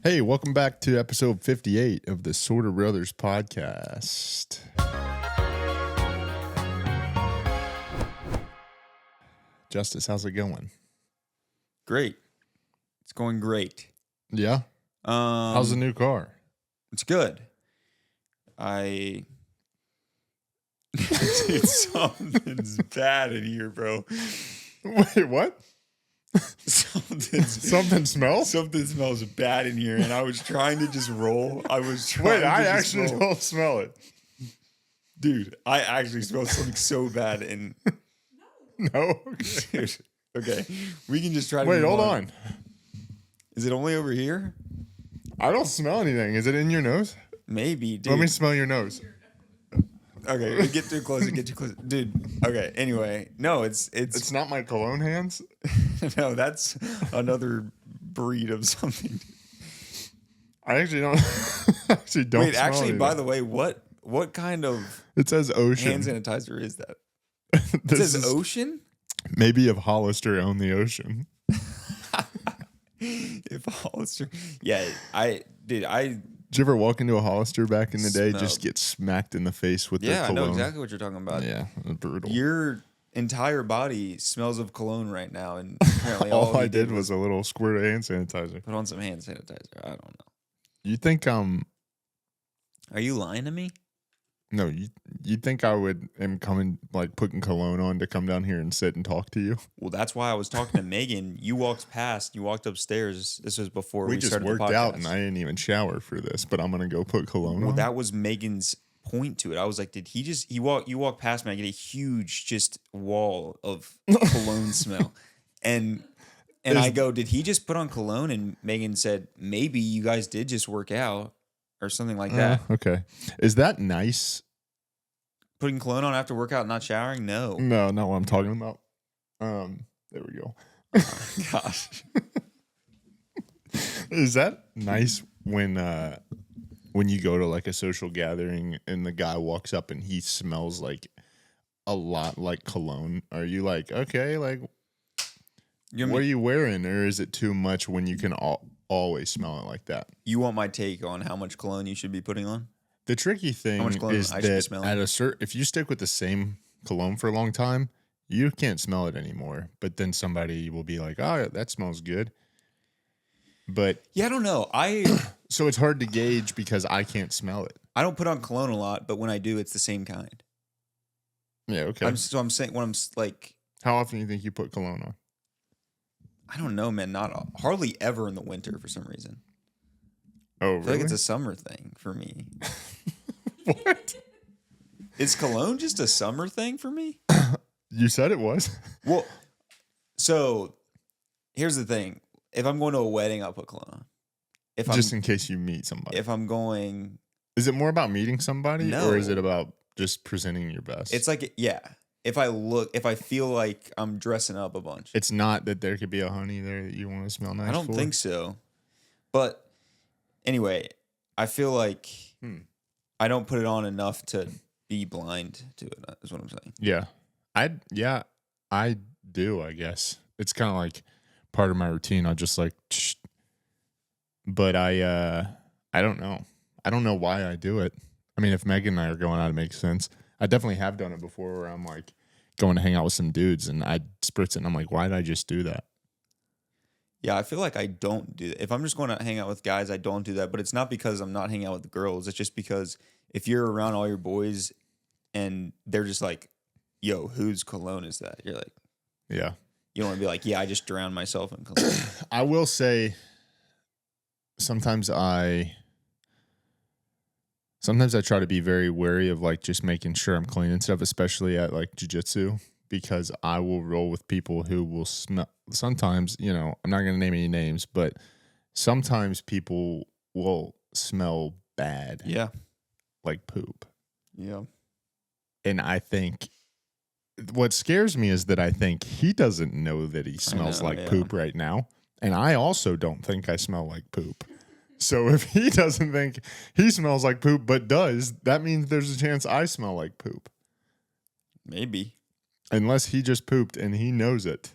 Hey, welcome back to episode 58 of the Sorta Brothers podcast. Justice, how's it going? Great. It's going great. Yeah? How's the new car? It's good. Something's bad in here, bro. Wait, what? Something smells? Something smells bad in here, and I was trying to just roll. Wait, I actually don't smell it. Dude, I actually smell something so bad, and No? dude, okay, we can just try to Wait, move hold on. Is it only over here? I don't smell anything. Is it in your nose? Maybe, dude. Let me smell your nose. Okay, get too close. Dude. Okay, anyway. No, it's It's not my cologne hands? no, that's another breed of something. I actually don't smell Wait, actually, anything. by the way, what kind of It says ocean. hand sanitizer is that? It says ocean? Maybe if Hollister owned the ocean. If Hollister. Yeah, Did you ever walk into a Hollister back in the day, Smelled. just get smacked in the face with the yeah, I cologne? know exactly what you're talking about. Yeah, brutal. Your entire body smells of cologne right now, and apparently all he I did was a little squirt of hand sanitizer. put on some hand sanitizer. I don't know. You think Are you lying to me? no, you think I am coming like putting cologne on to come down here and sit and talk to you? Well, that's why I was talking to Megan. You walked past. You walked upstairs. This was before we just started worked the podcast. out and I didn't even shower for this, but I'm gonna go put cologne Well, on. that was Megan's point to it. I was like, did he just you walk past me, I get a huge just wall of cologne smell. And I go, did he just put on cologne? And Megan said, maybe you guys did just work out or something like that. Okay, is that nice? Putting cologne on after workout and not showering? No. No, not what I'm talking about. There we go. Gosh. Is that nice when you go to like a social gathering and the guy walks up and he smells like a lot like cologne? Are you like, okay, like what are you wearing, or is it too much when you can always smell it like that? You want my take on how much cologne you should be putting on? The tricky thing much cologne is I should be that smelling? if you stick with the same cologne for a long time, you can't smell it anymore. But then somebody will be like, "Oh, that smells good." But Yeah, I don't know. so it's hard to gauge because I can't smell it. I don't put on cologne a lot, but when I do, it's the same kind. Yeah, okay. I'm saying when I'm like, How often do you think you put cologne on? I don't know, man. Hardly ever in the winter for some reason. Oh, I really? feel like it's a summer thing for me. What? Is cologne just a summer thing for me? You said it was. Well, so here's the thing. If I'm going to a wedding, I'll put cologne on. Just in case you meet somebody. If I'm going, Is it more about meeting somebody, No. or is it about just presenting your best? it's like, yeah. If I feel like I'm dressing up a bunch. It's not that there could be a honey there that you want to smell nice. I don't think so. But anyway, I feel like I don't put it on enough to be blind to it, is what I'm saying. Yeah, I do. I guess it's kind of like part of my routine. I just like, but I don't know. I don't know why I do it. I mean, if Megan and I are going out, it makes sense. I definitely have done it before, where I'm like going to hang out with some dudes and I spritz it, and I'm like, why did I just do that? Yeah, I feel like I don't do that. If I'm just going to hang out with guys, I don't do that. But it's not because I'm not hanging out with the girls. It's just because if you're around all your boys and they're just like, yo, whose cologne is that? You're like, Yeah. you don't want to be like, yeah, I just drowned myself in cologne. I will say sometimes I try to be very wary of like just making sure I'm clean and stuff, especially at like jiu-jitsu, because I will roll with people who will smell. Sometimes, I'm not going to name any names, but sometimes people will smell bad, Yeah. like poop. Yeah. And I think what scares me is that I think he doesn't know that he smells like poop right now. And I also don't think I smell like poop. So if he doesn't think he smells like poop but does, that means there's a chance I smell like poop. Maybe. Unless he just pooped and he knows it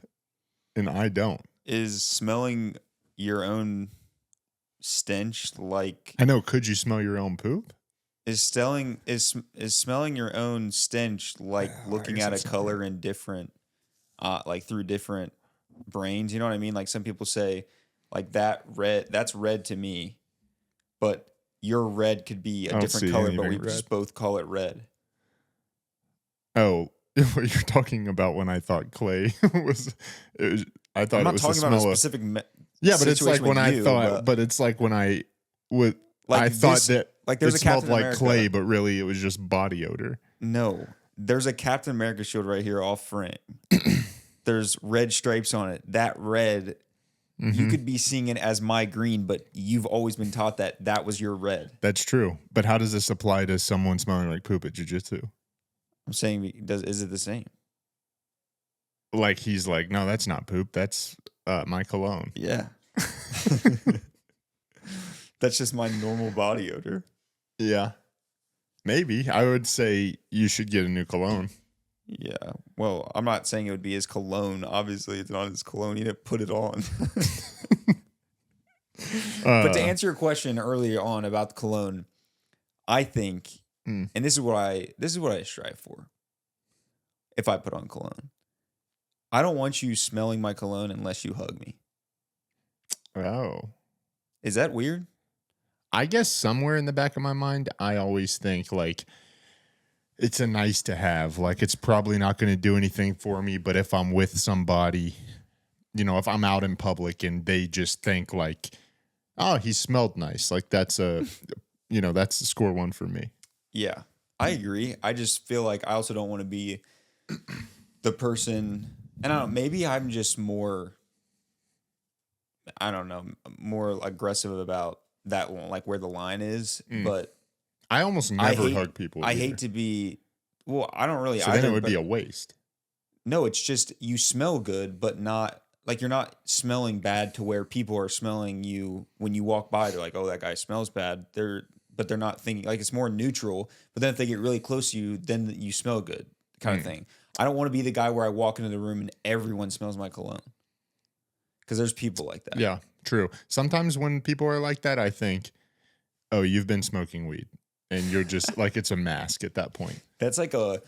and I don't. Is smelling your own stench like I know. Could you smell your own poop? is smelling your own stench like I looking guess at a that's not color in different like through different brains, you know what I mean? Like some people say like that's red to me, but your red could be a I don't different see color, but we anything red. just both call it red. Oh, what you're talking about when I thought clay was I I'm thought it not was the talking about a smell of. specific Yeah, but it's like situation when with I you, thought, but it's like when I would. like I thought this, that like there's it a smelled Captain like America. clay, but really it was just body odor. No, there's a Captain America shield right here off frame. There's red stripes on it. That red, you could be seeing it as my green, but you've always been taught that that was your red. That's true. But how does this apply to someone smelling like poop at jiu-jitsu? I'm saying, is it the same? Like he's like, no, that's not poop. That's my cologne. Yeah. That's just my normal body odor. Yeah. Maybe. I would say you should get a new cologne. Yeah. Well, I'm not saying it would be his cologne. Obviously, it's not his cologne. He didn't put it on. But to answer your question earlier on about the cologne, I think, and this is what I strive for. If I put on cologne, I don't want you smelling my cologne unless you hug me. Oh. Is that weird? I guess somewhere in the back of my mind, I always think like it's a nice to have. Like it's probably not going to do anything for me, but if I'm with somebody, you know, if I'm out in public and they just think like, oh, he smelled nice, like that's a, you know, that's the score one for me. Yeah, I agree. I just feel like I also don't want to be the person, and I don't know, maybe I'm just more, I don't know, more aggressive about that one, like where the line is. But I almost never hug people. I hate to be, well, I don't really So either. then it would be a waste. No, it's just you smell good, but not like you're not smelling bad to where people are smelling you when you walk by. They're like, oh, that guy smells bad. But they're not thinking like it's more neutral. But then if they get really close to you, then you smell good kind of thing. I don't want to be the guy where I walk into the room and everyone smells my cologne. Because there's people like that. Yeah, true. Sometimes when people are like that, I think, oh, you've been smoking weed. And you're just like, it's a mask at that point. That's like a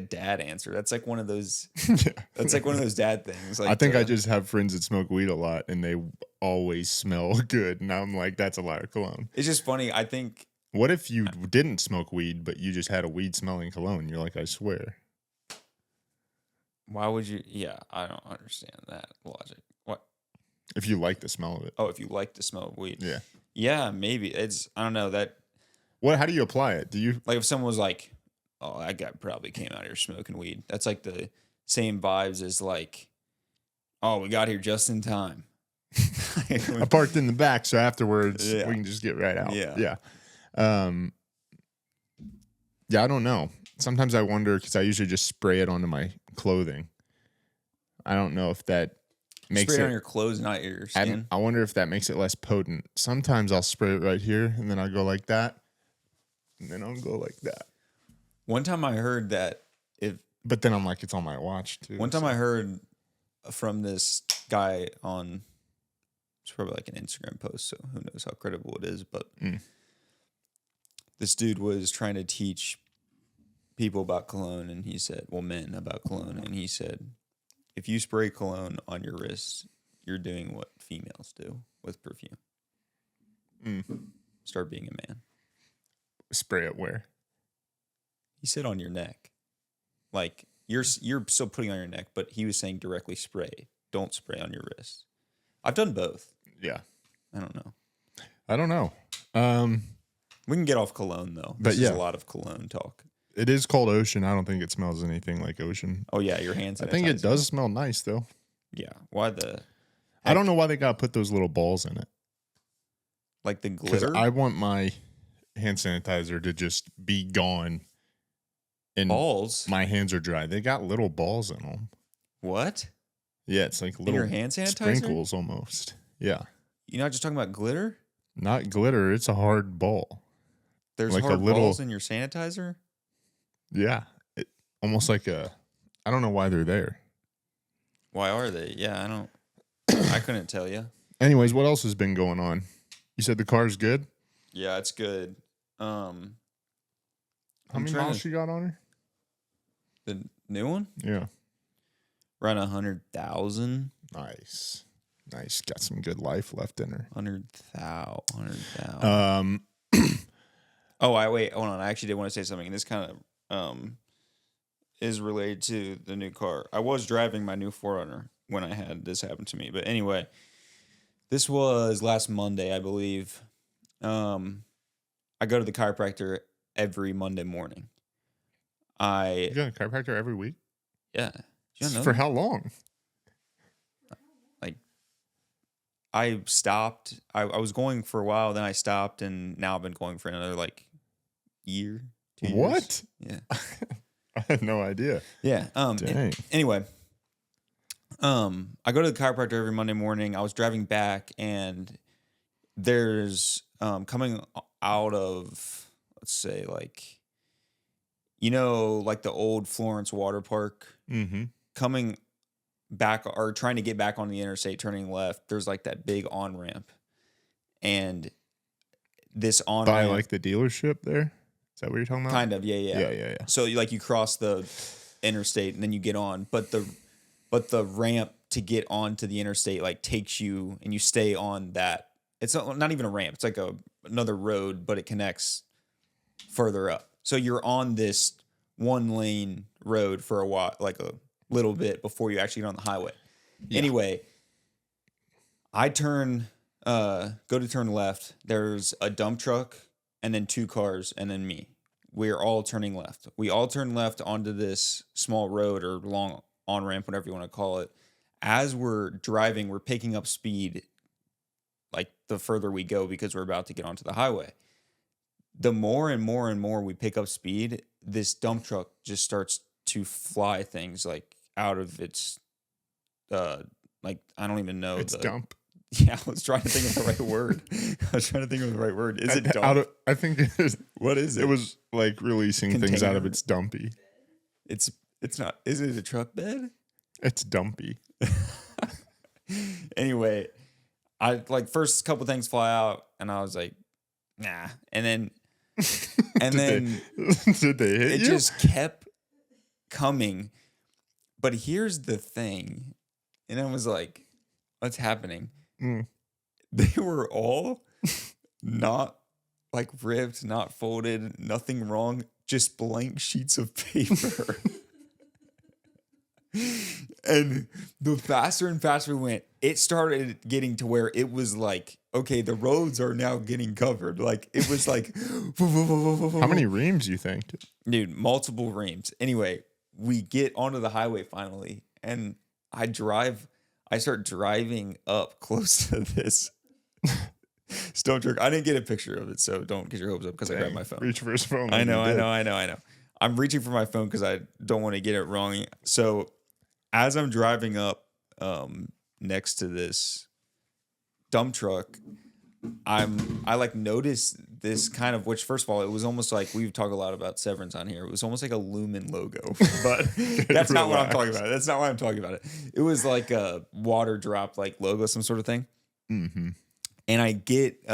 dad answer. That's like one of those. Yeah. That's like one of those dad things. Like I think I just have friends that smoke weed a lot, and they always smell good. And I'm like, that's a liar cologne. It's just funny. I think. What if you didn't smoke weed, but you just had a weed smelling cologne? You're like, I swear. Why would you? Yeah, I don't understand that logic. What? If you like the smell of it. Oh, if you like the smell of weed. Yeah. Yeah, maybe it's. I don't know that. What? How do you apply it? Do you like if someone was like, "Oh, that guy probably came out here smoking weed." That's like the same vibes as like, "Oh, we got here just in time." I parked in the back, so afterwards Yeah. we can just get right out. Yeah. Yeah. Yeah, I don't know. Sometimes I wonder because I usually just spray it onto my clothing. I don't know if that makes spray it it on your clothes, not your skin. I wonder if that makes it less potent. Sometimes I'll spray it right here, and then I'll go like that, and then I'll go like that. One time I heard that But then I'm like, it's on my watch too. One time I heard from this guy on, it's probably like an Instagram post, so who knows how credible it is, but this dude was trying to teach people about cologne, and he said, well, men about cologne, and he said, if you spray cologne on your wrists, you're doing what females do with perfume. Start being a man. Spray it where? He said on your neck. Like, you're still putting on your neck, but he was saying directly spray. Don't spray on your wrist. I've done both. Yeah. I don't know. I don't know. We can get off cologne, though. But This yeah. is a lot of cologne talk. It is called Ocean. I don't think it smells anything like Ocean. Oh, yeah, your hands. I think it does smell nice, though. Yeah. Why the... I don't know why they got to put those little balls in it. Like the Because glitter? I want my hand sanitizer to just be gone. And balls? my hands are dry. They got little balls in them. What? Yeah, it's like In little your hand sanitizer? sprinkles almost. Yeah. You're not just talking about glitter? Not glitter. It's a hard ball. There's Like a hard little- balls in your sanitizer? Yeah. Almost like a... I don't know why they're there. Why are they? Yeah, I couldn't tell you. Anyways, what else has been going on? You said the car's good. Yeah, it's good. How I'm many trying miles to she got on her? the new one Yeah. around 100,000. Nice. Got some good life left in her. 100,000. Um, Oh, wait, hold on. I actually did want to say something, and this kind of is related to the new car. I was driving my new 4Runner when I had this happen to me, but anyway, this was last Monday, I believe. I go to the chiropractor every Monday morning. you got a chiropractor every week? Yeah. You don't know For that? how long? Like, I stopped. I was going for a while, then I stopped, and now I've been going for another like year, 2 years. What? Yeah. I had no idea. Yeah. Dang. Anyway, I go to the chiropractor every Monday morning. I was driving back, and there's coming out of, let's say, like, like the old Florence water park, Mm-hmm. coming back or trying to get back on the interstate, turning left. There's like that big on ramp, and this on By ramp, like the dealership there? Is that what you're talking about? kind of, yeah. Yeah. So you cross the interstate and then you get on, but the ramp to get onto the interstate like takes you and you stay on that. It's not even a ramp. It's like another road, but it connects further up. So you're on this one lane road for a while, like a little bit before you actually get on the highway. Yeah. Anyway, I go to turn left. There's a dump truck and then 2 cars and then me. We're all turning left. We all turn left onto this small road or long on-ramp, whatever you want to call it. As we're driving, we're picking up speed like the further we go because we're about to get onto the highway. The more and more and more we pick up speed, this dump truck just starts to fly things like out of its like I don't even know. It's dump. Yeah, I was trying to think of the right word. Is it dump? I think it is. What is it? It was like releasing things out of its dumpy. It's not. Is it a truck bed? It's dumpy. Anyway, I like first couple things fly out, and I was like, nah. And then did they hit it you? just kept coming. But here's the thing, and I was like, what's happening? They were all not like ripped, not folded, nothing wrong, just blank sheets of paper. And the faster and faster we went, it started getting to where it was like, okay, the roads are now getting covered. Like it was like, how many reams you think? Dude, multiple reams. Anyway, we get onto the highway finally, and I start driving up close to this stone truck. I didn't get a picture of it, so don't get your hopes up because I grabbed my phone. Reach for his phone. I know. I'm reaching for my phone because I don't want to get it wrong. So as I'm driving up next to this dump truck, I like noticed this kind of, which first of all, it was almost like, we've talked a lot about Severance on here. It was almost like a Lumen logo, but that's not what I'm talking about. That's not why I'm talking about it. It was like a water drop, like logo, some sort of thing. Mm-hmm. And I get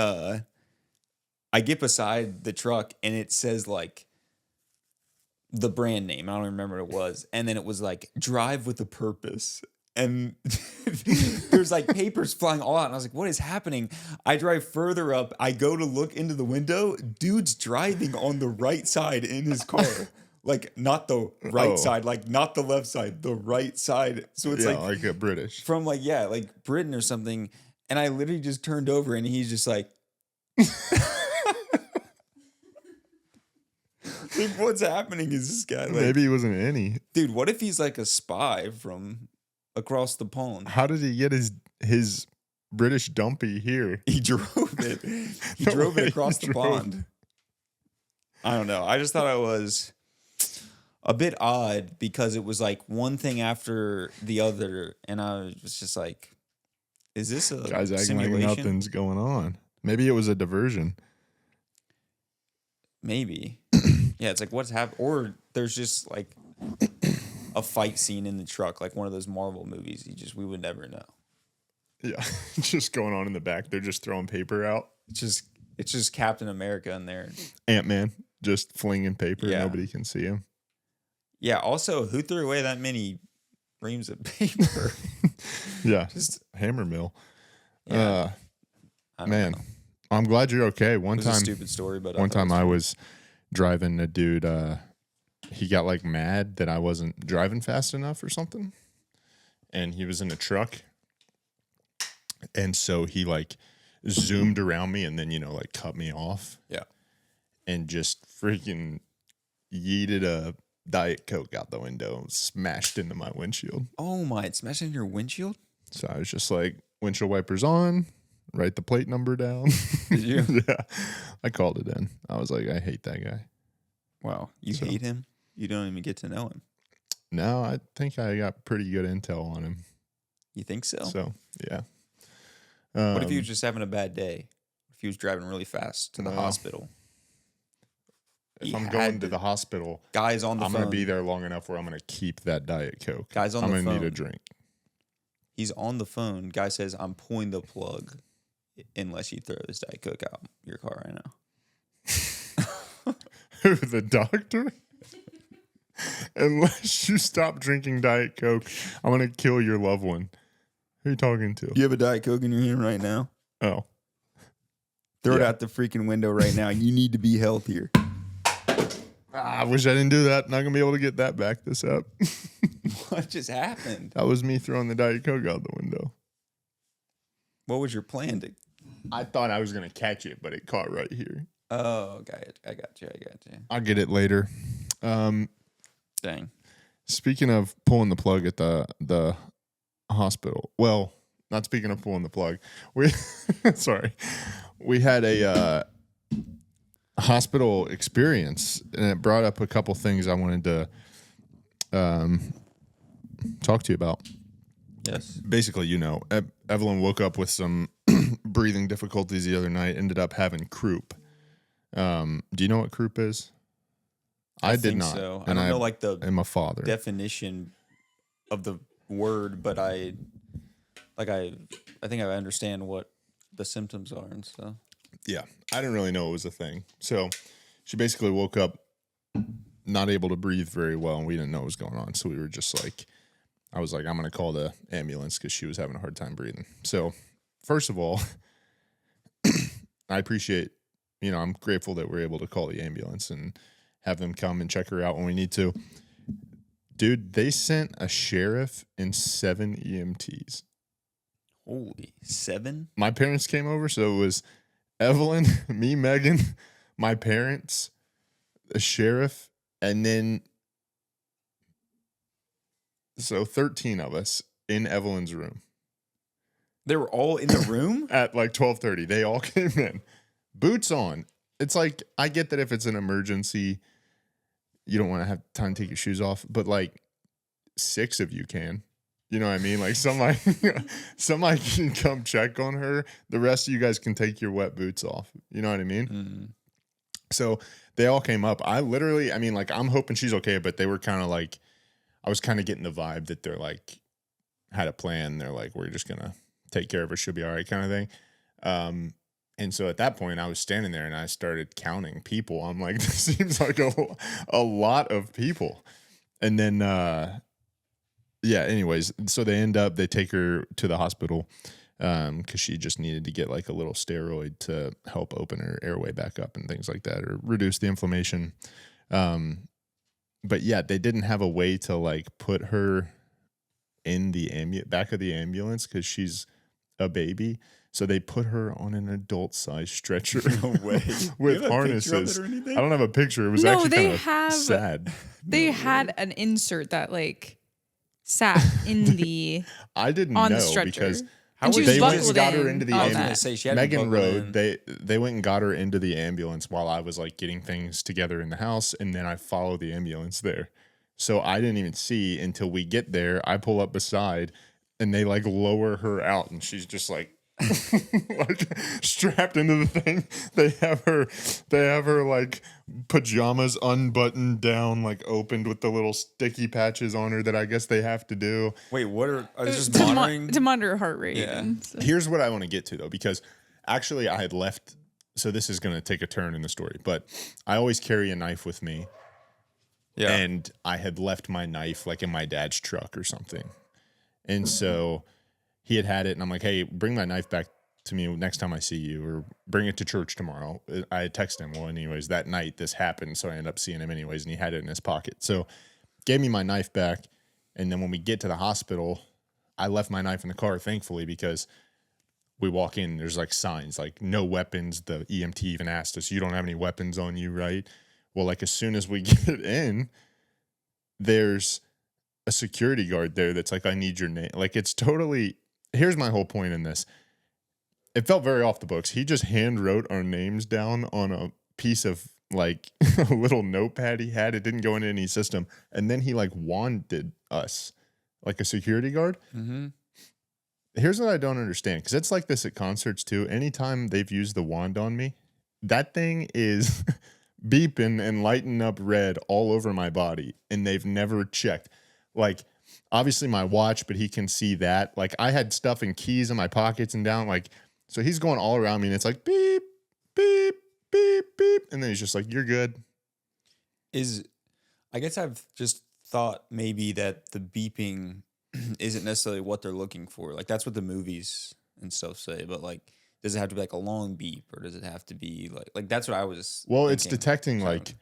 beside the truck and it says like the brand name. I don't remember what it was. And then it was like drive with a purpose. And there's like papers flying all out. And I was like, what is happening? I drive further up. I go to look into the window. Dude's driving on the right side in his car. Like not the right side, like not the left side, the right side. So it's like a British. From like Britain or something. And I literally just turned over and he's just like, like, what's happening? Is this guy like, maybe he wasn't any. Dude, what if he's like a spy from across the pond? How did he get his British dumpy here? He drove it. He drove it across the pond. I don't know. I just thought it was a bit odd because it was like one thing after the other. And I was just like, is this a guy's acting simulation? like nothing's going on. Maybe it was a diversion. Maybe. Yeah, it's like what's happened? Or there's just like a fight scene in the truck, like one of those Marvel movies. We would never know. Yeah, just going on in the back. They're just throwing paper out. It's just Captain America in there. Ant-Man just flinging paper. Yeah. Nobody can see him. Yeah. Also, who threw away that many reams of paper? Yeah, Just hammer mill. yeah. I don't Man, know. I'm glad you're okay. It was a stupid story, but One thought it time I funny. was driving a dude. He got like mad that I wasn't driving fast enough or something, and he was in a truck, and so he like zoomed around me and then like cut me off. Yeah. And just freaking yeeted a Diet Coke out the window, and smashed into my windshield. Oh my! It smashed in your windshield. So I was just like, windshield wipers on, write the plate number down. Did you? Yeah, I called it in. I was like, I hate that guy. Wow. You hate him? You don't even get to know him. No, I think I got pretty good intel on him. You think so? So yeah. What if he was just having a bad day? If he was driving really fast to the No. hospital? If He I'm had going to to- the hospital, Guys on the I'm phone. going to be there long enough where I'm going to keep that Diet Coke. Guys on I'm the going to need phone. a drink. He's on the phone. Guy says, "I'm pulling the plug unless you throw this Diet Coke out your car right now." Who, the doctor? Unless you stop drinking Diet Coke, I'm going to kill your loved one. Who are you talking to? You have a Diet Coke in your hand right now? Oh. Throw it Yeah. out the freaking window right now. You need to be healthier. I wish I didn't do that. Not going to be able to get that back this up. What just happened? That was me throwing the Diet Coke out the window. What was your plan to? I thought I was going to catch it, but it caught right here. Oh, okay. I got you. I'll get it later. Dang. Speaking of pulling the plug at the hospital. Well, not speaking of pulling the plug. We sorry. We had a hospital experience, and it brought up a couple things I wanted to talk to you about. Yes. Basically, Evelyn woke up with some breathing difficulties the other night, ended up having croup. Do you know what croup is? I did think not. so. I And don't know like the am a father. definition of the word, but I think I understand what the symptoms are and stuff. Yeah, I didn't really know it was a thing. So she basically woke up not able to breathe very well, and we didn't know what was going on. So we were just like, I was like, I'm going to call the ambulance because she was having a hard time breathing. So first of all, I appreciate, I'm grateful that we're able to call the ambulance and have them come and check her out when we need to. Dude, they sent a sheriff and 7 EMTs. Holy, 7? My parents came over, so it was Evelyn, me, Megan, my parents, the sheriff, and then so 13 of us in Evelyn's room They were all in the room? at like 12:30. They all came in, boots on. It's like, I get that if it's an emergency, you don't want to have time to take your shoes off, but like 6 of you can. You know what I mean? Like somebody can come check on her. The rest of you guys can take your wet boots off. You know what I mean? Mm. So they all came up. I'm hoping she's okay, but they were kind of like, I was kind of getting the vibe that they're like, had a plan. They're like, we're just going to take care of her. She'll be all right, kind of thing. And so at that point I was standing there and I started counting people. I'm like, this seems like a lot of people. And then, anyways, so they take her to the hospital because she just needed to get like a little steroid to help open her airway back up and things like that, or reduce the inflammation. But yeah, they didn't have a way to like put her in the back of the ambulance because she's a baby. So they put her on an adult-sized stretcher. No way. With harnesses. I don't have a picture. It was No, actually they kind of sad. They had an insert that like sat in the I didn't on know the stretcher. because and she was they went buckled and got her in into the on I was going to that. say she had to Megan buckle rode. in. They went and got her into the ambulance while I was like getting things together in the house, and then I followed the ambulance there. So I didn't even see until we get there. I pull up beside, and they like lower her out, and she's just like like strapped into the thing. They have her like pajamas unbuttoned down, like opened with the little sticky patches on her that I guess they have to do. Wait, what are they just to, monitoring? to monitor her heart rate. Yeah. And stuff. Here's what I want to get to though, because actually I had left. So this is going to take a turn in the story, but I always carry a knife with me. Yeah. And I had left my knife like in my dad's truck or something. And so he had it, and I'm like, hey, bring my knife back to me next time I see you, or bring it to church tomorrow. I had texted him. Well, anyways, that night this happened, so I ended up seeing him anyways, and he had it in his pocket. So gave me my knife back, and then when we get to the hospital, I left my knife in the car, thankfully, because we walk in, there's like signs, like no weapons. The EMT even asked us, you don't have any weapons on you, right? Well, like as soon as we get in, there's a security guard there that's like, I need your name. Like it's totally, here's my whole point in this. It felt very off the books. He just hand wrote our names down on a piece of like a little notepad he had. It didn't go into any system. And then he like wanded us like a security guard. Mm-hmm. Here's what I don't understand, because it's like this at concerts too. Anytime they've used the wand on me, that thing is beeping and lighting up red all over my body, and they've never checked. Like, obviously my watch, but he can see that. Like, I had stuff and keys in my pockets and down, like, so he's going all around me, and it's like beep, beep, beep, beep, and then he's just like, you're good. I guess I've just thought maybe that the beeping isn't necessarily what they're looking for. Like that's what the movies and stuff say, but like does it have to be like a long beep, or does it have to be like that's what I was Well, it's thinking. detecting like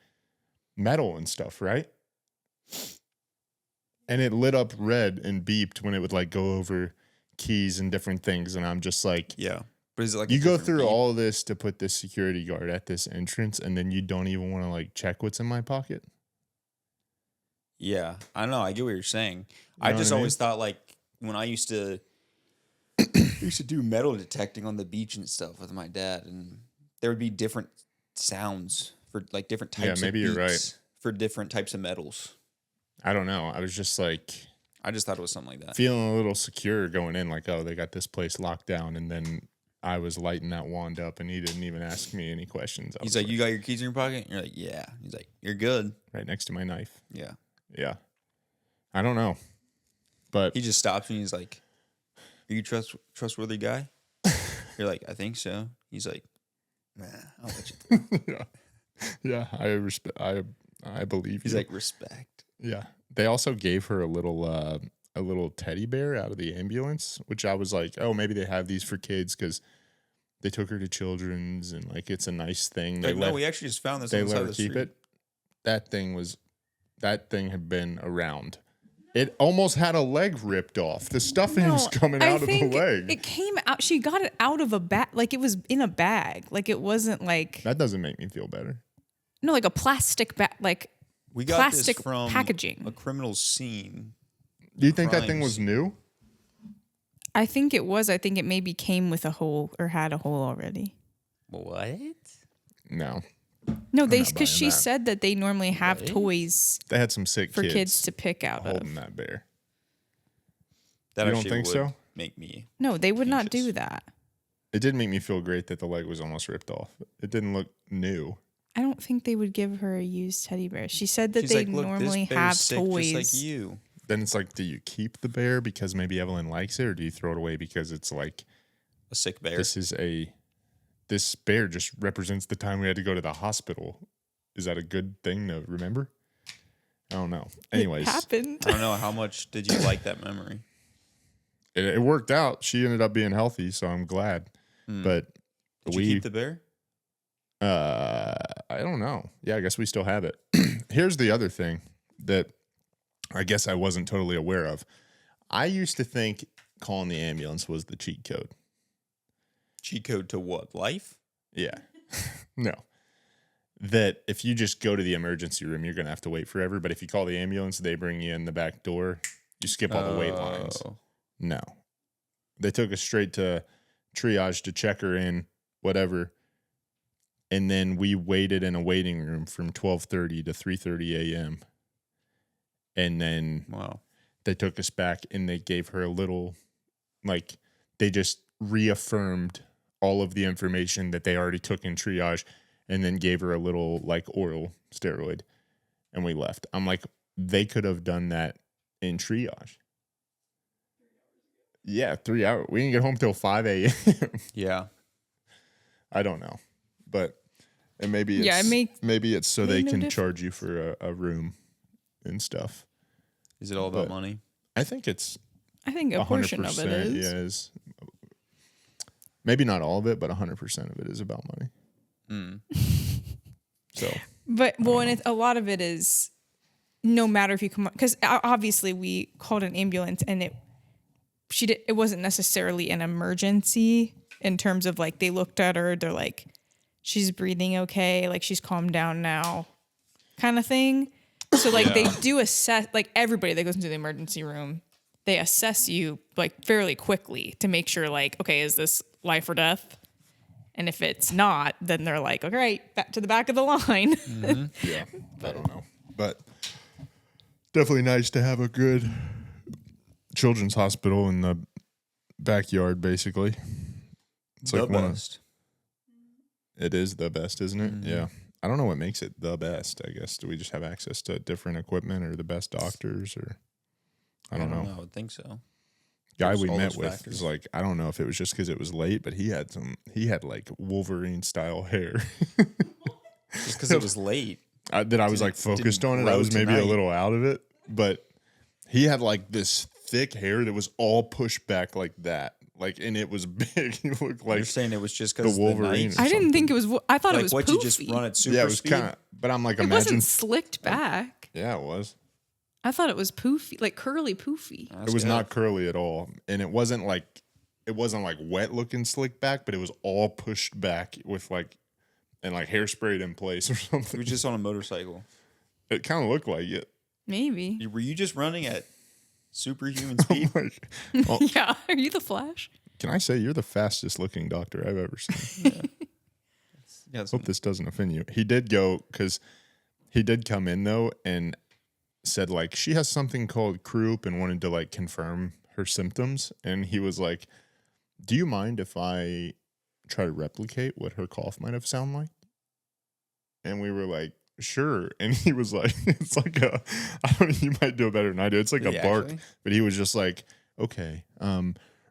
metal and stuff, right? And it lit up red and beeped when it would like go over keys and different things, and I'm just like, yeah. But is it like you a go different through beep? all of this to put this security guard at this entrance, and then you don't even want to like check what's in my pocket? Yeah, I know. I get what you're saying. You I know just what I always thought like when I used to do metal detecting on the beach and stuff with my dad, and there would be different sounds for like different types. Yeah, maybe of you're right. beeps for different types of metals. I don't know. I was just like I just thought it was something like that. feeling a little secure going in, like, oh, they got this place locked down, and then I was lighting that wand up, and he didn't even ask me any questions. He's like, "You got your keys in your pocket?" And you're like, "Yeah." He's like, "You're good." right next to my knife. Yeah. Yeah. I don't know. But He just stops me and he's like, "Are you trustworthy guy?" You're like, "I think so." He's like, "Nah, I'll let you through." yeah, I believe He's you. like, "Respect." Yeah. They also gave her a little teddy bear out of the ambulance, which I was like, oh, maybe they have these for kids because they took her to children's and like it's a nice thing. Like, no, we actually just found this on They the side let of her the keep street. it. That thing had been around. It almost had a leg ripped off. The stuffing was coming out of the leg. It came out. She got it out of a bag. Like it was in a bag. Like it wasn't like That doesn't make me feel better. no, like a plastic bag. Like We got plastic this from packaging. a criminal scene. Do you think that thing Crimes. was new? I think it was. I think it maybe came with a hole or had a hole already. What? No. No, they not because buying she that. said that they normally have What? toys They had some sick for kids to pick out holding of. that bear. That You don't actually think would so? make me. No, they would not Anxious. do that. It did make me feel great that the leg was almost ripped off. It didn't look new. I don't think they would give her a used teddy bear. She said that She's they like, "Look, normally this bear's have sick toys. just like you." Then it's like, do you keep the bear because maybe Evelyn likes it, or do you throw it away because it's like A sick bear. this bear just represents the time we had to go to the hospital? Is that a good thing to remember? I don't know. Anyways, It happened. I don't know how much did you like that memory. it worked out. She ended up being healthy, so I'm glad. But Did you keep the bear? I don't know. Yeah, I guess we still have it. Here's the other thing that I guess I wasn't totally aware of. I used to think calling the ambulance was the cheat code. Cheat code to what? Life? Yeah. No. That if you just go to the emergency room, you're going to have to wait forever. But if you call the ambulance, they bring you in the back door. You skip all the wait lines. Oh. No. They took us straight to triage to check her in, whatever. And then we waited in a waiting room from 12:30 to 3:30 a.m. And then Wow. they took us back and they gave her a little, like, they just reaffirmed all of the information that they already took in triage and then gave her a little like oral steroid and we left. I'm like, they could have done that in triage. Yeah, 3 hours. We didn't get home till 5 a.m. Yeah. I don't know. But and maybe it's maybe it's so they can charge you for a room and stuff. Is it all about money? I think a portion of it is. Yeah, is. Maybe not all of it, but 100% of it is about money. So, but and a lot of it is no matter if you come, because obviously we called an ambulance and it wasn't necessarily an emergency in terms of like they looked at her, they're like, she's breathing okay, like she's calmed down now, kind of thing. So like they do assess, like everybody that goes into the emergency room, they assess you like fairly quickly to make sure like, okay, is this life or death? And if it's not, then they're like, okay, right, back to the back of the line. Yeah, I don't know. But definitely nice to have a good children's hospital in the backyard, basically. It's the like best. It is the best, isn't it? Yeah. I don't know what makes it the best, I guess. Do we just have access to different equipment or the best doctors or I don't know. I would think so. Guy we all met those with factors. is like, I don't know if it was just because it was late, but he had like Wolverine style hair. Just because it was late. That I was like focused on it. I grow was maybe a tonight. little out of it, but he had like this thick hair that was all pushed back like that. Like, and it was big. He looked like You're saying it was just because the Wolverine. I didn't think it was. I thought it Like was what poofy. you just run at super Yeah, it was speed. kind of, but I'm like, It imagine. wasn't slicked back. Yeah, it was. I thought it was poofy, like curly poofy. It was not curly at all. And it wasn't like wet looking slick back, but it was all pushed back with like, and like hairsprayed in place or He something. was just on a motorcycle. It kind of looked like it. Maybe. Were you just running at superhuman speed? Like, Yeah. Are you the Flash? can I say you're the fastest looking doctor I've ever seen? Yeah, Hope this doesn't offend you. He did go because he did come in though and said like she has something called croup and wanted to like confirm her symptoms. And he was like, "Do you mind if I try to replicate what her cough might have sound like?" And we were like, "Sure." And he was like, "It's like a, I don't know, you might do it better than I do. It's like Did a he bark." actually? But he was just like, "Okay."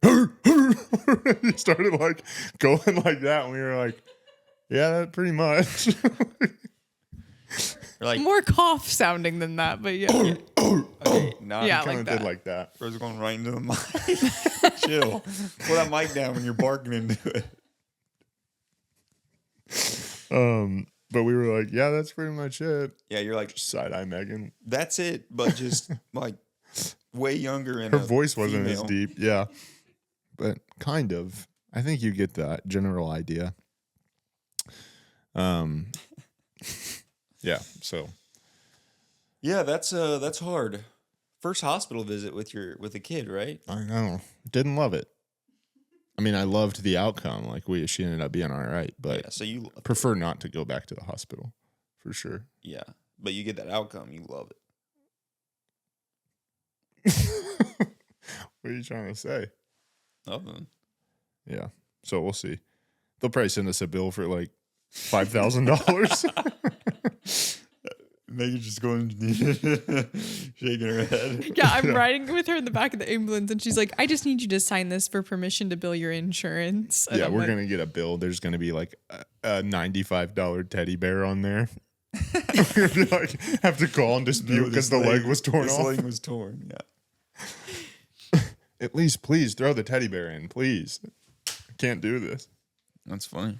He started like going like that, and we were like, "Yeah, that pretty much." You're like, More cough sounding than that, but yeah. okay, not Yeah, Kind like of that. did like that. Bro's going right into the mic. Chill. Pull that mic down when you're barking into it. But we were like, "Yeah, that's pretty much it." Yeah, you're like, Side eye Megan. that's it, but just like way younger and Her a voice wasn't as female. deep, yeah, but kind of. I think you get that general idea. Yeah. So Yeah, that's hard. First hospital visit with a kid, right? I know. Didn't love it. I mean, I loved the outcome. Like she ended up being all right, but Yeah, so you prefer not to go back to the hospital for sure. yeah, but you get that outcome, you love it. What are you trying to say? Nothing. Yeah. So we'll see. They'll probably send us a bill for like $5,000. Megan's just going shaking her head. Yeah, I'm riding with her in the back of the ambulance, and she's like, "I just need you to sign this for permission to bill your insurance." And Yeah, I'm we're like, gonna get a bill. There's gonna be like a $95 teddy bear on there. We're gonna be like, have to call and dispute because the leg was torn His off. leg was torn. Yeah. At least, please throw the teddy bear in, please. I can't do this. That's funny.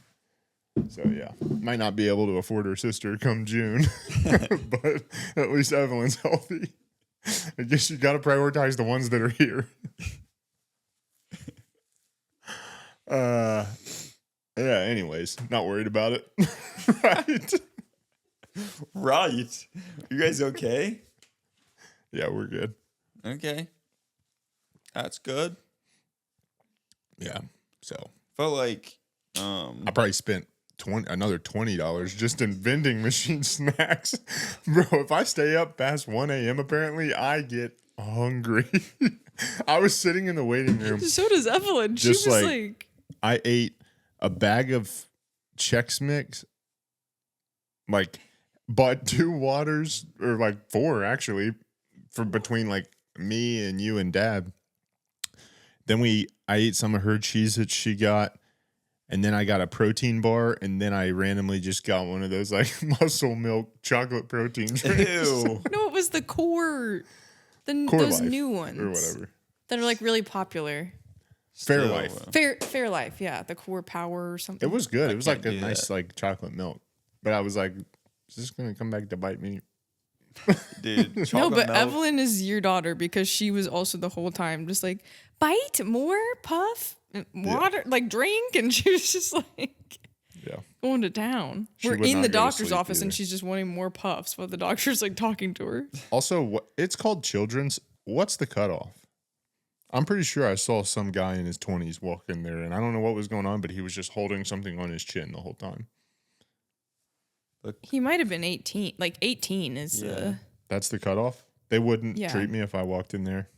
So yeah, might not be able to afford her sister come June, but at least Evelyn's healthy. I guess you got to prioritize the ones that are here. Yeah. Anyways, not worried about it. Right? Right. You guys okay? Yeah, we're good. Okay. That's good. Yeah. So Felt like I probably spent another $20 just in vending machine snacks. Bro, if I stay up past 1 a.m., apparently I get hungry. I was sitting in the waiting room. So does Evelyn. She Just was like- like, I ate a bag of Chex Mix, like bought 2 waters, or like 4 actually, for between like me and you and Dad. Then I ate some of her cheese that she got, and then I got a protein bar, and then I randomly just got one of those like muscle milk chocolate protein drinks. Ew. no, it was the core, Core those Life new ones or whatever. that are like really popular. Fairlife. Fair Life, yeah, the Core Power or something. It was good. It was like a do nice that. like chocolate milk. But I was like, is this gonna come back to bite me? Dude. No, chocolate but milk. Evelyn is your daughter because she was also the whole time just like bite more, puff, water, like drink, and she was just like Yeah. going to town. She We're would in not the go to doctor's sleep office and either. she's just wanting more puffs while the doctor's like talking to her. Also, it's called children's. What's the cutoff? I'm pretty sure I saw some guy in his 20s walk in there, and I don't know what was going on, but he was just holding something on his chin the whole time. He might have been 18. Like 18 is Yeah. That's the cutoff? They wouldn't Yeah. treat me if I walked in there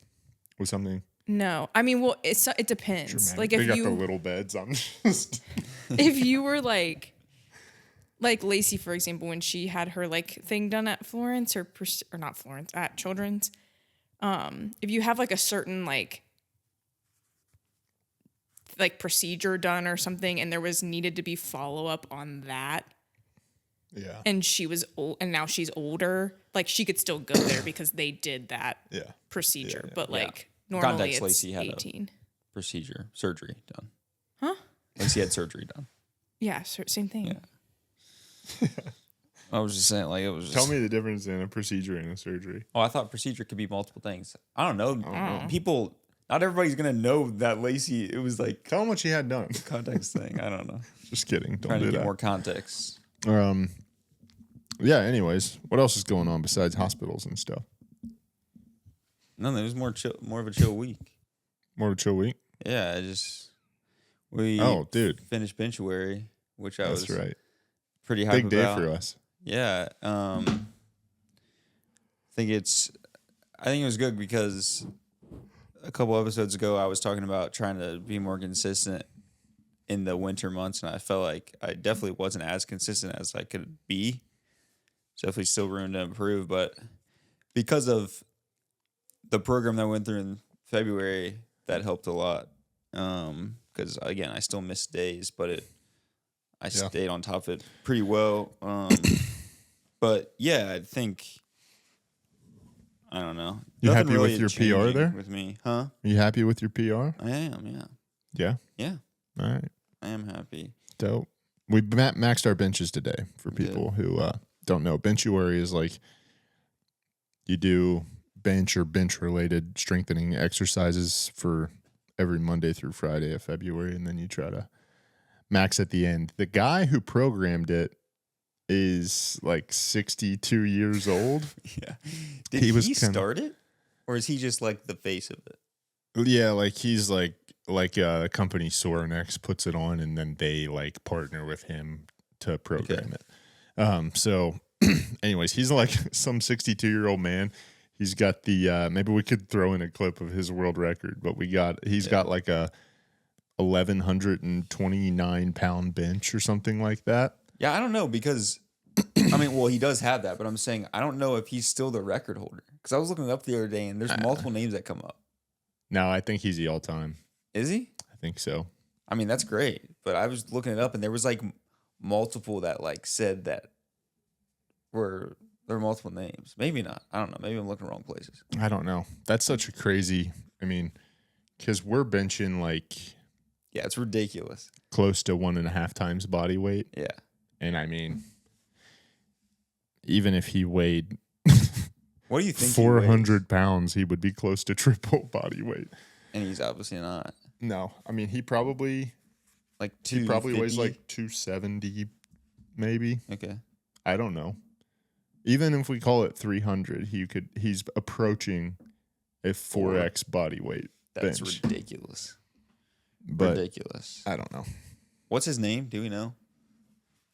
with something no. I mean, well, it depends. dramatic. Like They if got the you little beds. I'm just... if you were like Lacey, for example, when she had her like thing done at Florence or not Florence, at Children's, if you have like a certain like procedure done or something, and there was needed to be follow up on that, Yeah. and she was old, and now she's older, like she could still go there because they did that Yeah. procedure, Yeah. but Yeah. like normally Context, it's Lacey had a- 18. Procedure. Surgery done. Huh? Lacey had surgery done. Yeah, same thing. Yeah. I was just saying, like, it was just... Tell me the difference in a procedure and a surgery. Oh, I thought procedure could be multiple things. I don't know. know. People... Not everybody's going to know that Lacey... It was like... Tell him what she had done. Context thing. I don't know. Just kidding. Don't Trying do to get that. more context. Yeah, anyways, what else is going on besides hospitals and stuff? No, there was more of a chill week. More of a chill week? Yeah, we Oh, dude. finished Benchuary, which I That's was right. pretty hyped Big day about. for us. Yeah. I think it was good because a couple episodes ago I was talking about trying to be more consistent in the winter months, and I felt like I definitely wasn't as consistent as I could be. Definitely still room to improve, but because of the program that I went through in February, that helped a lot. Because again, I still missed days, but I stayed on top of it pretty well. But yeah, I think I don't know. You Nothing happy with your PR changing there? with me? Huh? Are you happy with your PR? I am. Yeah. Yeah. Yeah. All right. I am happy. Dope. We maxed our benches today for people who don't know. Benchuary is like you do bench or bench related strengthening exercises for every Monday through Friday of February, and then you try to max at the end. The guy who programmed it is like 62 years old. Yeah. Did He was he kinda- start it, or is he just like the face of it? Yeah, like he's like a company Sornex puts it on, and then they like partner with him to program it. So anyways, he's like some 62-year-old man. He's got the maybe we could throw in a clip of his world record, but he's got like a 1,129 pound bench or something like that. Yeah, I don't know because I mean, well, he does have that, but I'm saying I don't know if he's still the record holder because I was looking it up the other day and there's multiple names that come up. No, I think he's the all-time. Is he? I think so. I mean, that's great, but I was looking it up and there was like multiple that like said that there were multiple names. Maybe not. I don't know. Maybe I'm looking wrong places. I don't know. That's such a crazy. I mean, because we're benching like Yeah, it's ridiculous. close to 1.5 times body weight. Yeah. And I mean, even if he weighed What do you think? he weighs? 400 pounds, he would be close to triple body weight. And he's obviously not. No, I mean, he probably Like weighs 250? like 270, maybe. Okay. I don't know. Even if we call it 300, he's approaching a 4x body weight That's bench. ridiculous. But Ridiculous. I don't know. What's his name? Do we know?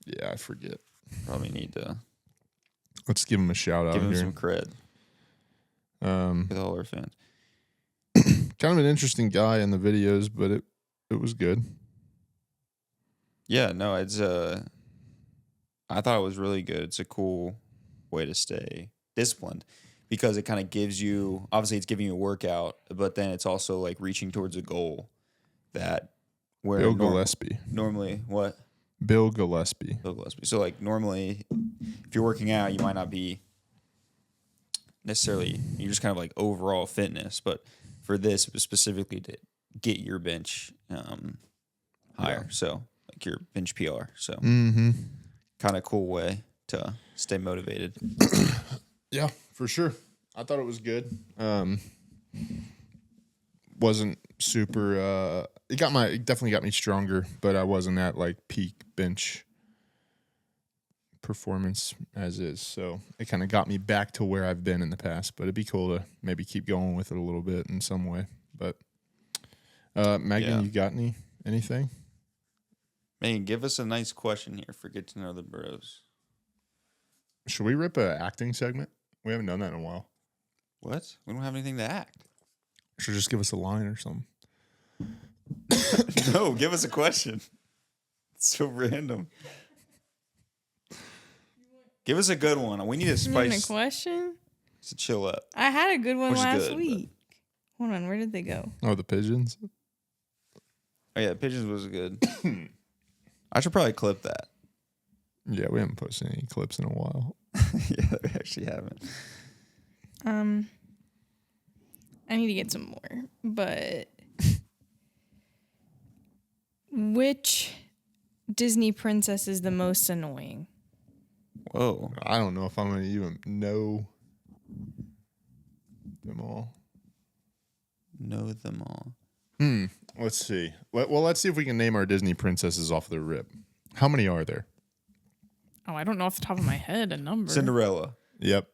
Yeah, I forget. Probably need to Let's give him a shout out give him here. some cred Um, with all our fans. Kind of an interesting guy in the videos, but it was good. Yeah, no, it's I thought it was really good. It's a cool way to stay disciplined because it kind of gives you, obviously it's giving you a workout, but then it's also like reaching towards a goal that where Bill Gillespie. normally what? Bill Gillespie. Bill Gillespie. So like normally if you're working out, you might not be necessarily, you're just kind of like overall fitness, but for this it was specifically to get your bench higher. So like your bench PR. So kind of cool way to stay motivated. Yeah, for sure. I thought it was good. Wasn't super. It definitely got me stronger, but I wasn't at like peak bench performance as is. So it kind of got me back to where I've been in the past. But it'd be cool to maybe keep going with it a little bit in some way. But Megan, you got anything? Megan, give us a nice question here for Get to Know the Bros. Should we rip a acting segment? We haven't done that in a while. What? We don't have anything to act. Should just give us a line or something. No, give us a question. It's so random. Give us a good one. We need a You want a spice question? to chill up. I had a good one Which is last good, week. Hold on, where did they go? Oh, the pigeons. Oh yeah, pigeons was good. I should probably clip that. Yeah, we haven't posted any clips in a while. Yeah, we actually haven't. I need to get some more, but which Disney princess is the most annoying? Whoa. I don't know if I'm going to even know them all. Know them all. Let's see. Let's see if we can name our Disney princesses off the rip. How many are there? Oh, I don't know off the top of my head a number. Cinderella. Yep.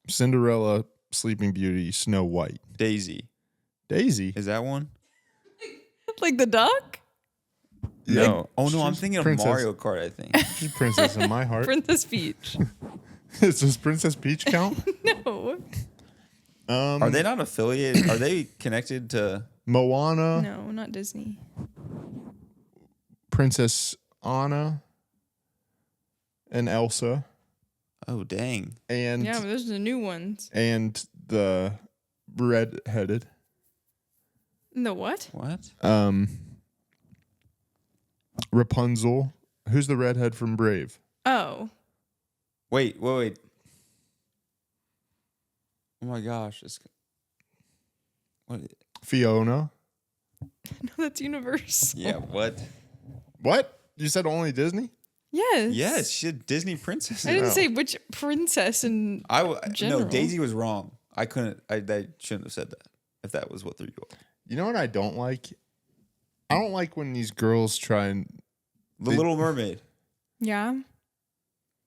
Cinderella, Sleeping Beauty, Snow White. Daisy. Daisy? Is that one? Like the duck? No. Oh no, I'm she's thinking princess. of Mario Kart, I think. She's princess in my heart. Princess Peach. Does Princess Peach count? No. Are they not affiliated? Are they connected to Moana, No, not Disney. Princess Anna, and Elsa, Oh dang. and Yeah, but those are the new ones. and the red-headed. The what? What? Rapunzel. Who's the redhead from Brave? Oh. Wait. Oh my gosh. What? Fiona. No, that's Universal. Yeah, what? What? You said only Disney? Yes. Yes, she had Disney princesses. I didn't No. say which princess and No, general. Daisy was wrong. I shouldn't have said that if that was what threw you off. You know what I don't like? I don't like when these girls try and... The Little Mermaid. Yeah.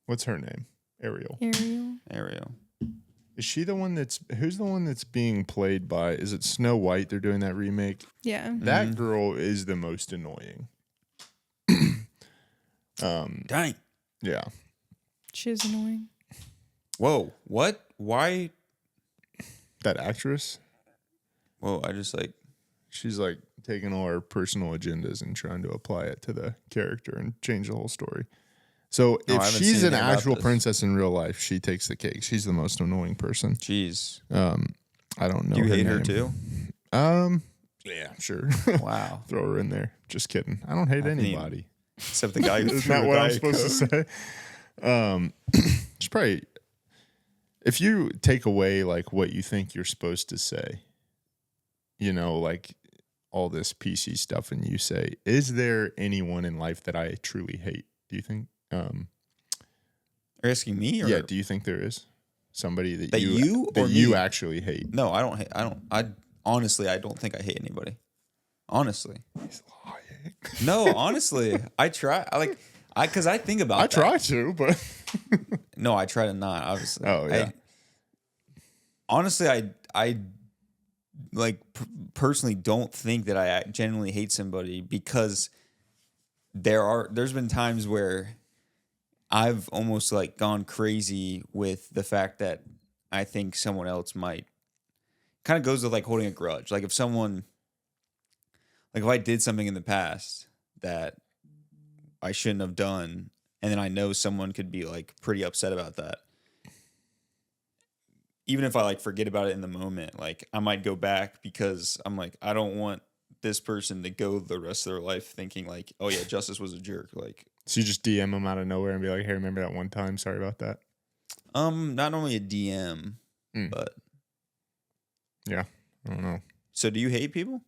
What's her name? Ariel. Ariel. Is she the one that's... Who's the one that's being played by... Is it Snow White? They're doing that remake. Yeah. That girl is the most annoying. Dang. Yeah. She is annoying. Whoa. What? Why? That actress, Whoa, I just like... she's like taking all her personal agendas and trying to apply it to the character and change the whole story. So No, I if haven't she's seen an anything about actual this. princess in real life, she takes the cake. She's the most annoying person. Jeez. I don't know. Do you hate her name. too? Yeah, sure. Wow. Throw her in there. Just kidding. I don't hate I mean, anybody. Except the guy who Isn't threw that a what I'm Diet supposed Coke. to say? It's probably, if you take away like what you think you're supposed to say, you know, like all this PC stuff, and you say, is there anyone in life that I truly hate? Do you think? Are you asking me? Or? Yeah. Do you think there is somebody That you or you me? actually hate? No, I don't hate. I honestly, I don't think I hate anybody. Honestly. He's lying. No, honestly. I try. Because I think about I that. try to, but No, I try to not, obviously. Oh, yeah. Honestly, I like personally don't think that I genuinely hate somebody because there's been times where I've almost like gone crazy with the fact that I think someone else might kind of goes with like holding a grudge. Like if I did something in the past that I shouldn't have done, and then I know someone could be like pretty upset about that. Even if I like forget about it in the moment, like I might go back because I'm like, I don't want this person to go the rest of their life thinking like, oh yeah, Justice was a jerk. Like, So you just DM them out of nowhere and be like, hey, remember that one time? Sorry about that. not only a DM, but yeah, I don't know. So do you hate people?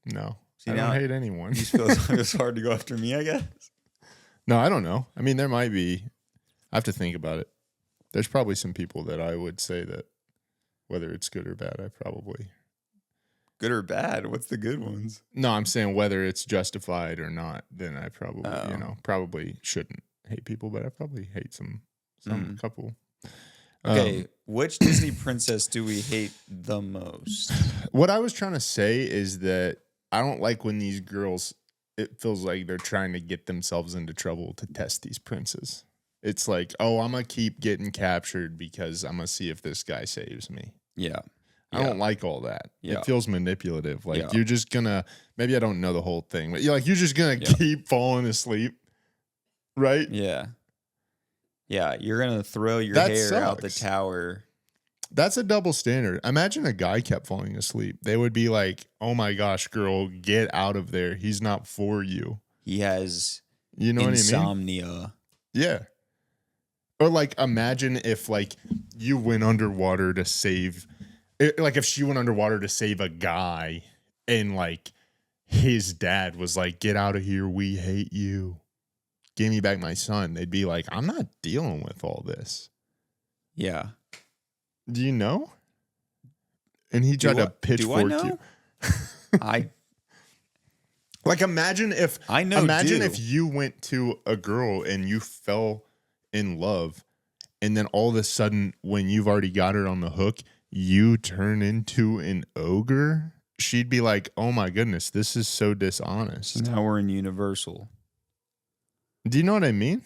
No, See, I now don't hate anyone. You feel like it's hard to go after me, I guess. No, I don't know. I mean, there might be. I have to think about it. There's probably some people that I would say that whether it's good or bad, I probably. Good or bad? What's the good ones? No, I'm saying whether it's justified or not, then I probably, Oh. probably shouldn't hate people, but I probably hate some couple. Okay, which Disney princess do we hate the most? What I was trying to say is that I don't like when these girls, it feels like they're trying to get themselves into trouble to test these princes. It's like, oh, I'm going to keep getting captured because I'm going to see if this guy saves me. Yeah. I don't like all that. Yeah. It feels manipulative. Like you're just going to, maybe I don't know the whole thing, but you're just going to keep falling asleep. Right? Yeah. Yeah. You're going to throw your hair out the tower. That's a double standard. Imagine a guy kept falling asleep. They would be like, oh my gosh, girl, get out of there. He's not for you. He has insomnia. What I mean? Yeah. Or like, imagine if like you went underwater to save, like if she went underwater to save a guy and like his dad was like, get out of here. We hate you. Give me back my son. They'd be like, I'm not dealing with all this. Yeah. Do you know? And he tried to pitchfork you. Like imagine if if you went to a girl and you fell in love and then all of a sudden when you've already got her on the hook, you turn into an ogre. She'd be like, "Oh my goodness, this is so dishonest." Now we're in Universal. Do you know what I mean?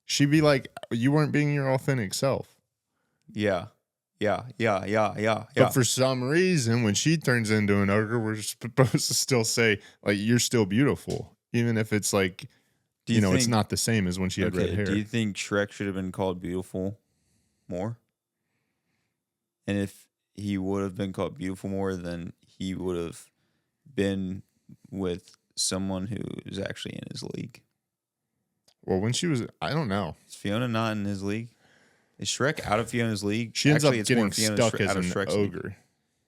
She'd be like, "You weren't being your authentic self." Yeah. But for some reason, when she turns into an ogre, we're supposed to still say, like, you're still beautiful. Even if it's like, it's not the same as when she had red hair. Do you think Shrek should have been called Beautiful more? And if he would have been called Beautiful more, then he would have been with someone who is actually in his league. Well, when she was, I don't know. Is Fiona not in his league? Is Shrek out of Fiona's league? She ends up getting stuck as an ogre. League.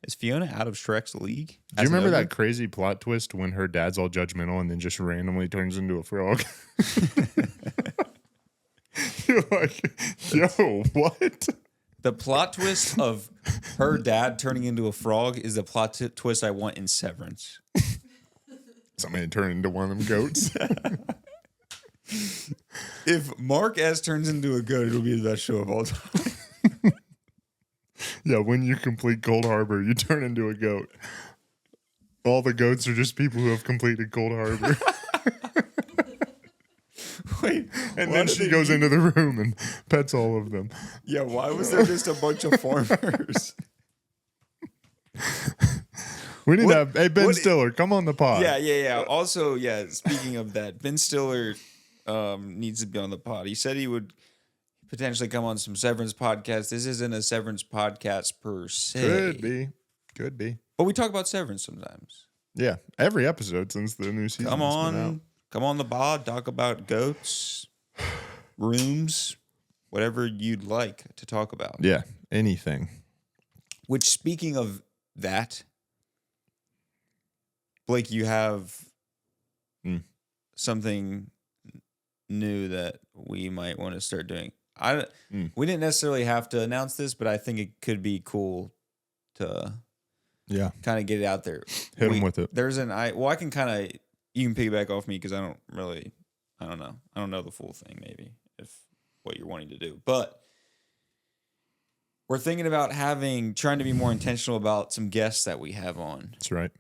Is Fiona out of Shrek's league? Do you remember that crazy plot twist when her dad's all judgmental and then just randomly turns into a frog? You're like, yo, what? The plot twist of her dad turning into a frog is the plot twist I want in Severance. Somebody turn into one of them goats. If Mark S turns into a goat, it'll be the best show of all time. Yeah, when you complete Cold Harbor, you turn into a goat. All the goats are just people who have completed Cold Harbor. Wait, and then she goes into the room and pets all of them. Yeah, why was there just a bunch of farmers? We need to have, hey, Ben Stiller, come on the pod. Yeah. Also, speaking of that, Ben Stiller needs to be on the pod. He said he would potentially come on some Severance podcast. This isn't a Severance podcast per se. Could be. But we talk about Severance sometimes. Yeah, every episode since the new season. Come on the pod, talk about goats, rooms, whatever you'd like to talk about. Yeah, anything. Which, speaking of that, Blake, you have something new that we might want to start doing. We didn't necessarily have to announce this, but I think it could be cool to kind of get it out there. Hit them with it. I can kind of, you can piggyback off me because I don't know. I don't know the full thing maybe if what you're wanting to do, but we're thinking about trying to be more intentional about some guests that we have on. That's right.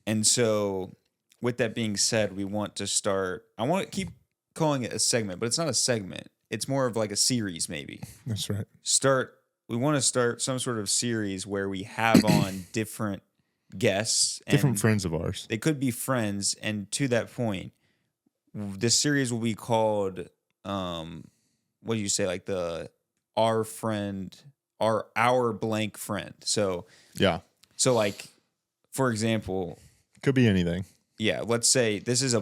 And so with that being said, I want to keep calling it a segment, but it's not a segment. It's more of like a series maybe. That's right. Start to start some sort of series where we have on different guests, Different and friends of ours. they could be friends. And to that point, this series will be called, what do you say, like our friend, our blank friend. So Yeah. like, for example, Could be anything. yeah, let's say this is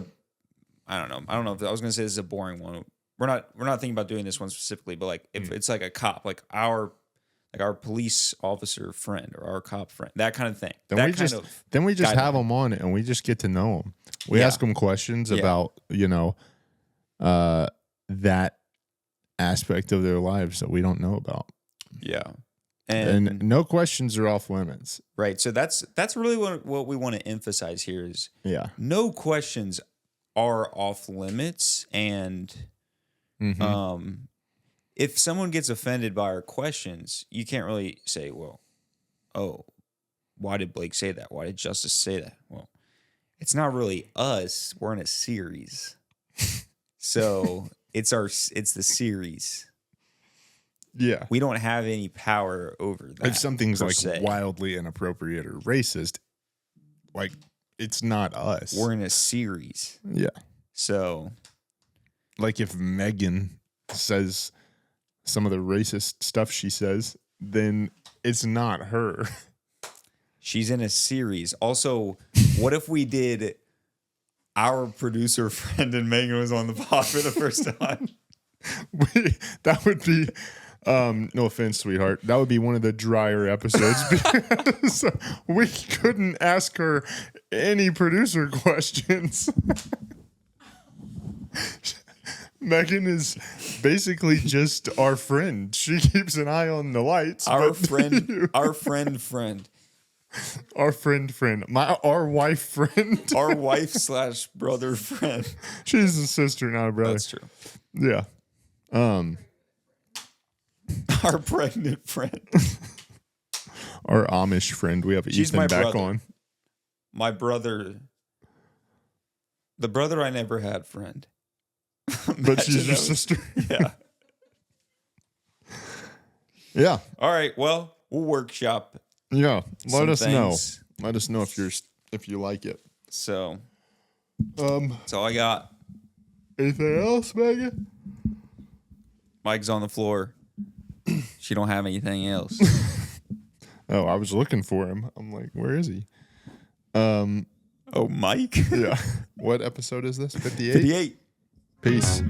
I don't know if I was gonna say this is a boring one. We're not thinking about doing this one specifically, but like if it's like a cop, like our police officer friend or our cop friend, that kind of thing. Then we just have them on and we just get to know them. We ask them questions about, that aspect of their lives that we don't know about. Yeah. And no questions are off limits. Right. So that's really what we want to emphasize here is no questions are off limits. And if someone gets offended by our questions, you can't really say, well, oh, why did Blake say that? Why did Justice say that? Well, it's not really us. We're in a series. So it's the series. Yeah. We don't have any power over that. If something's like se. wildly inappropriate or racist, like it's not us. We're in a series. Yeah. So like if Megan says some of the racist stuff she says, then it's not her. She's in a series. Also, what if we did our producer friend and Megan was on the pod for the first time? That would be, no offense, sweetheart, that would be one of the drier episodes because we couldn't ask her any producer questions. Megan is basically just our friend. She keeps an eye on the lights. Our friend. Our wife friend. Our wife/brother friend. She's a sister, not a brother. That's true. Yeah. Our pregnant friend. Our Amish friend. We have She's Ethan my back brother. on. My brother. The brother I never had friend. But she's your sister. Yeah. Yeah. All right. Well, we'll workshop. Yeah. Let us know. Things. Let us know if you like it. So that's all I got. Anything else, Megan? Mike's on the floor. She don't have anything else. Oh, I was looking for him. I'm like, where is he? Oh, Mike? Yeah. What episode is this? 58? 58. Peace.